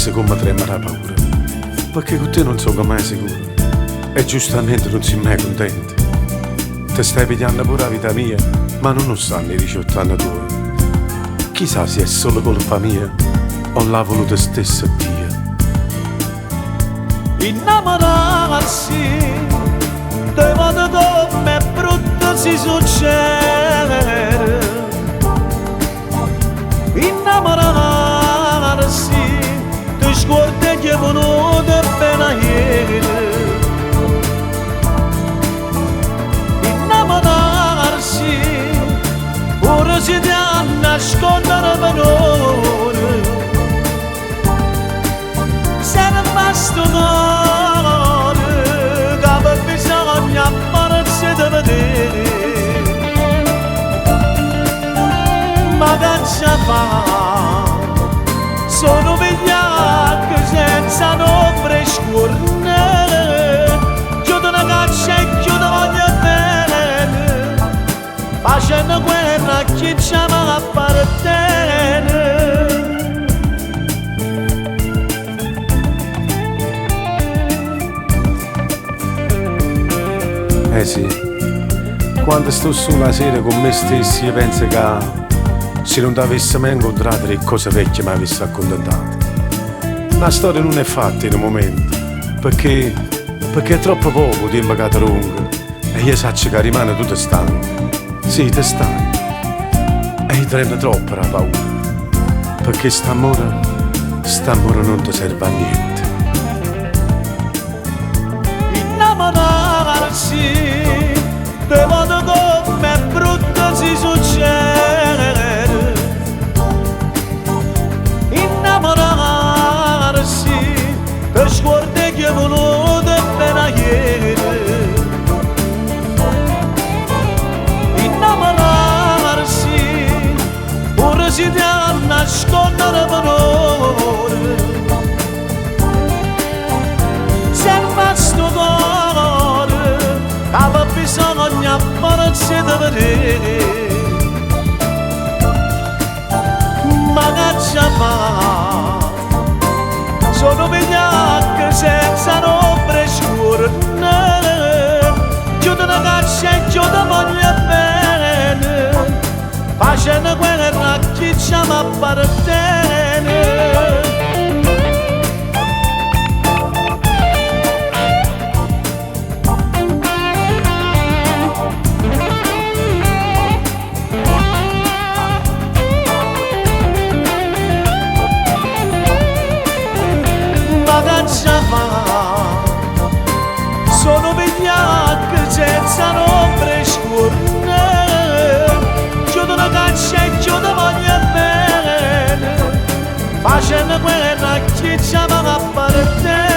stessa come trema la paura, perché con te non sono mai sicuro e giustamente non sei mai contento. Ti stai pigliando pure la vita mia, ma non lo sanno i 18 anni tuoi. Chissà se è solo colpa mia o l'ha voluto stessa Dio. Innamorarsi dei modo come è brutto si succede. Innamorarsi di sguardi che venuto appena ieri. Innamorarsi ora si dà a nascondere valore. Se ne basta un'ora che per bisogna farsi da vedere. Ma che ci fa? Sono vigliacchi senza nombre scurne. Chiudo una caccia e chiudo voglio bene, facendo guerra a chi ci appartiene. Eh sì, quando sto sulla sera con me stessi io penso che se non ti avessi mai incontrato le cose vecchie mi avessi accontentato. La storia non è fatta in un momento, perché è troppo poco tempo che ti lungo e io so che rimane tutto stanco. Sì, ti stanco e io prendo troppo la paura, perché st'amore non ti serve a niente. Innamorarsi di modo come è brutto si succede. Innamorarsi per sguardi che venuto appena ieri. Innamorarsi ora si dà a nascondere valore. Se basta cuore che bisogna farsi da vedere. Ma che ci fa? Sono vigliacchi senza nombre scurne. Chiudo una caccia e chiudo voglio bene, facendo guerra a chi ci appartiene. Sono vigliacchi senza nombre scurne. Chiudo una caccia e chiudo voglio bene, facendo guerra a chi ci appartiene.